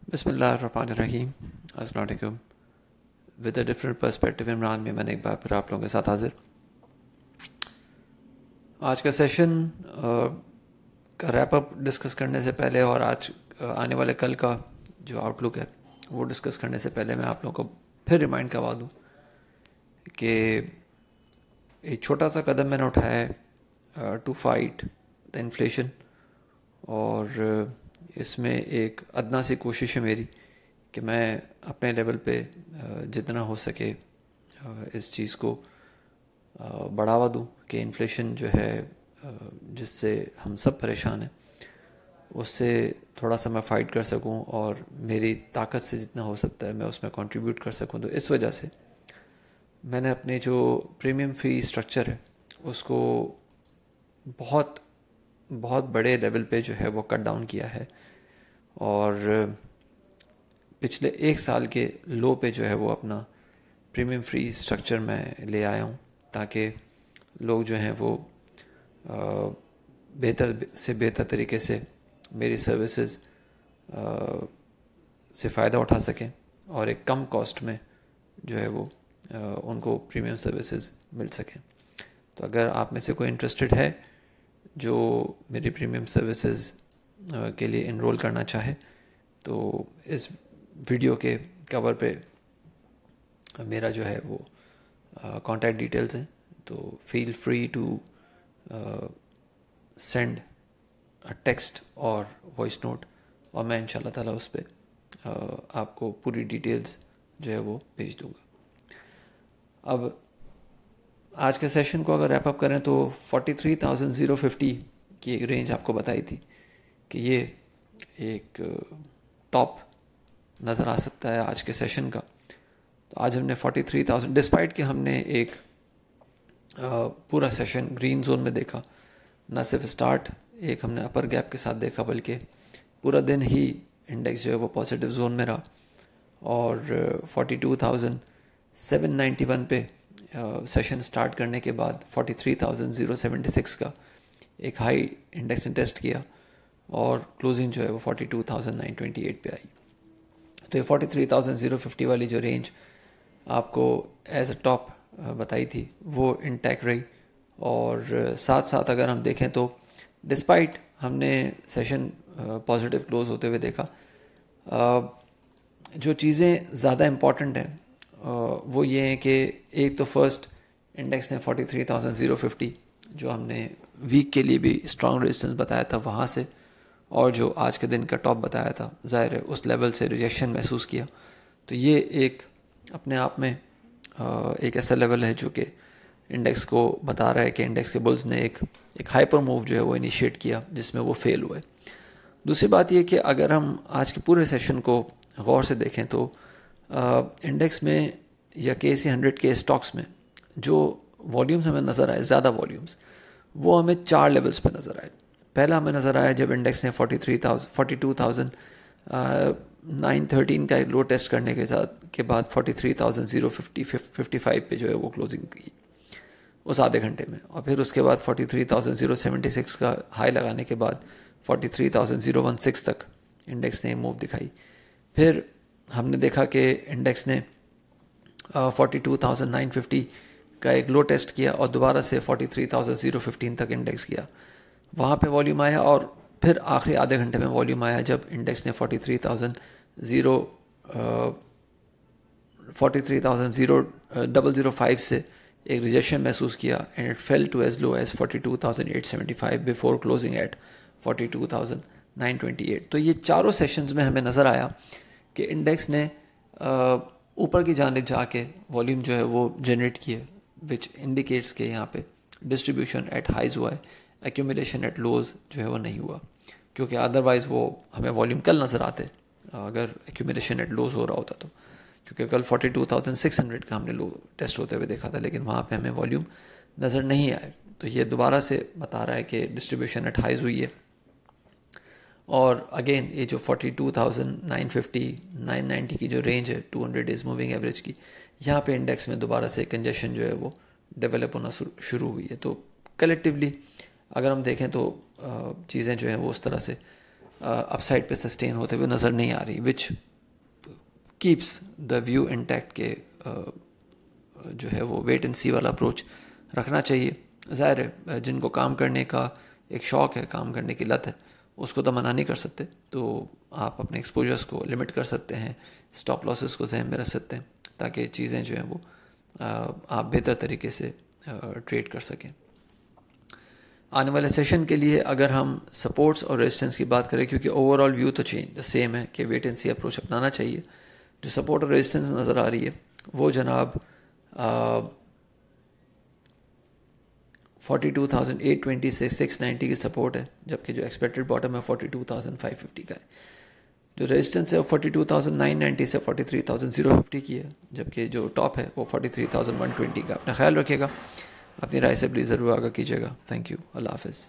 बिस्मिल्लाहिर्रहमानिर्रहीम। अस्सलाम वालेकुम। With a different perspective Imran में मैंने एक बार फिर आप लोगों के साथ हाजिर। आज का सेशन का रैप अप डिस्कस करने से पहले और आज आने वाले कल का जो आउटलुक है वो डिस्कस करने से पहले मैं आप लोगों को फिर रिमाइंड करवा दूँ कि एक छोटा सा कदम मैंने उठाया है टू फाइट द इन्फ्लेशन, और इसमें एक अदना सी कोशिश है मेरी कि मैं अपने लेवल पे जितना हो सके इस चीज़ को बढ़ावा दूं कि इन्फ्लेशन जो है जिससे हम सब परेशान हैं उससे थोड़ा सा मैं फ़ाइट कर सकूं और मेरी ताकत से जितना हो सकता है मैं उसमें कंट्रीब्यूट कर सकूं। तो इस वजह से मैंने अपने जो प्रीमियम फ़ी स्ट्रक्चर है उसको बहुत बहुत बड़े लेवल पे जो है वो कट डाउन किया है, और पिछले एक साल के लो पे जो है वो अपना प्रीमियम फ्री स्ट्रक्चर में ले आया हूँ ताकि लोग जो हैं वो बेहतर से बेहतर तरीके से मेरी सर्विसेज से फ़ायदा उठा सकें और एक कम कॉस्ट में जो है वो उनको प्रीमियम सर्विसेज मिल सकें। तो अगर आप में से कोई इंटरेस्टेड है जो मेरी प्रीमियम सर्विसेज के लिए इनरोल करना चाहे तो इस वीडियो के कवर पे मेरा जो है वो कॉन्टैक्ट डिटेल्स हैं, तो feel free to send a text और वॉइस नोट और मैं इंशाल्लाह ताला उस पर आपको पूरी डिटेल्स जो है वो भेज दूँगा। अब आज के सेशन को अगर रैप अप करें तो 43,050 की एक रेंज आपको बताई थी कि ये एक टॉप नज़र आ सकता है आज के सेशन का। तो आज हमने 43,000 डिस्पाइट कि हमने एक पूरा सेशन ग्रीन जोन में देखा, न सिर्फ स्टार्ट एक हमने अपर गैप के साथ देखा बल्कि पूरा दिन ही इंडेक्स जो है वो पॉजिटिव जोन में रहा और 42,791 पे सेशन स्टार्ट करने के बाद 43,076 का एक हाई इंडेक्स ने टेस्ट किया और क्लोजिंग जो है वो 42,928 पे आई। तो ये 43,050 वाली जो रेंज आपको एज अ टॉप बताई थी वो इंटैक्ट रही, और साथ साथ अगर हम देखें तो डिस्पाइट हमने सेशन पॉजिटिव क्लोज होते हुए देखा, जो चीज़ें ज़्यादा इम्पॉर्टेंट हैं वो ये हैं कि एक तो फर्स्ट इंडेक्स ने 43,050 जो हमने वीक के लिए भी स्ट्रॉन्ग रेजिस्टेंस बताया था वहाँ से, और जो आज के दिन का टॉप बताया था ज़ाहिर है उस लेवल से रिजेक्शन महसूस किया। तो ये एक अपने आप में एक ऐसा लेवल है जो कि इंडेक्स को बता रहा है कि इंडेक्स के बुल्स ने एक हाइपर मूव जो है वो इनिशिएट किया जिसमें वो फेल हुए। दूसरी बात ये कि अगर हम आज के पूरे सेशन को गौर से देखें तो इंडेक्स में या KSE 100 के स्टॉक्स में जो वॉल्यूम्स हमें नज़र आए, ज़्यादा वॉल्यूम्स, वो हमें 4 लेवल्स पे नज़र आए। पहला हमें नज़र आया जब इंडेक्स ने 42,913 का एक लो टेस्ट करने के बाद 43,055 पे जो है वो क्लोजिंग की उस आधे घंटे में, और फिर उसके बाद 43,076 का हाई लगाने के बाद 43,016 तक इंडेक्स ने मूव दिखाई। फिर हमने देखा कि इंडेक्स ने 42,950 का एक लो टेस्ट किया और दोबारा से 43,015 तक इंडेक्स किया, वहाँ पे वॉल्यूम आया, और फिर आखिरी आधे घंटे में वॉल्यूम आया जब इंडेक्स ने 43,005 से एक रिजेक्शन महसूस किया and it fell to as low as 42,875 before closing at 42,928। तो ये चारों सेशंस में हमें नज़र आया कि इंडेक्स ने ऊपर की जानिब जाके वॉल्यूम जो है वो जनरेट किए, विच इंडिकेट्स के यहाँ पे डिस्ट्रीब्यूशन एट हाइज हुआ है, एक्यूमुलेशन एट लोज जो है वो नहीं हुआ, क्योंकि अदरवाइज़ वो हमें वॉल्यूम कल नज़र आते अगर एक्यूमुलेशन एट लोज हो रहा होता तो, क्योंकि कल 42,600 का हमने लो टेस्ट होते हुए देखा था लेकिन वहाँ पे हमें वॉल्यूम नज़र नहीं आए। तो ये दोबारा से बता रहा है कि डिस्ट्रीब्यूशन एट हाइज हुई है, और अगेन ये जो 42,950 990 की जो रेंज है 200 डेज मूविंग एवरेज की, यहाँ पे इंडेक्स में दोबारा से कंजेशन जो है वो डेवलप होना शुरू हुई है। तो कलेक्टिवली अगर हम देखें तो चीज़ें जो हैं वो उस तरह से اپ سائڈ پہ سسٹین ہوتے ہوئے نظر نہیں آ رہی, which keeps the view intact کے جو ہے وہ ویٹ اینڈ سی والا اپروچ رکھنا چاہیے. ظاہر ہے جن کو کام کرنے کا ایک شوق ہے, کام کرنے کی لت ہے, اس کو تو منع نہیں کر سکتے, تو آپ اپنے ایکسپوجرس کو لمٹ کر سکتے ہیں, اسٹاپ لاسز کو ذہن میں رکھ سکتے ہیں, تاکہ چیزیں جو ہیں وہ آپ بہتر طریقے سے ٹریڈ کر سکیں. آنے والے سیشن کے لیے اگر ہم سپورٹس اور ریزسٹنس کی بات کریں, کیونکہ اوور آل ویو تو سیم ہے کہ ویٹ اینڈ سی اپروچ اپنانا چاہیے, جو سپورٹ اور ریزسٹنس نظر آ رہی ہے وہ جناب 42,820 سے 690 کی سپورٹ ہے, جبکہ جو ایکسپیکٹڈ باٹم ہے 42,550 کا ہے. جو ریزسٹنس ہے وہ 42,990 سے 43,050 کی ہے, جبکہ جو ٹاپ ہے وہ 43,120 کا. اپنا خیال رکھیے گا, اپنی رائے سے پلیز ضرور آگاہ کیجیے گا. تھینک یو, اللہ حافظ.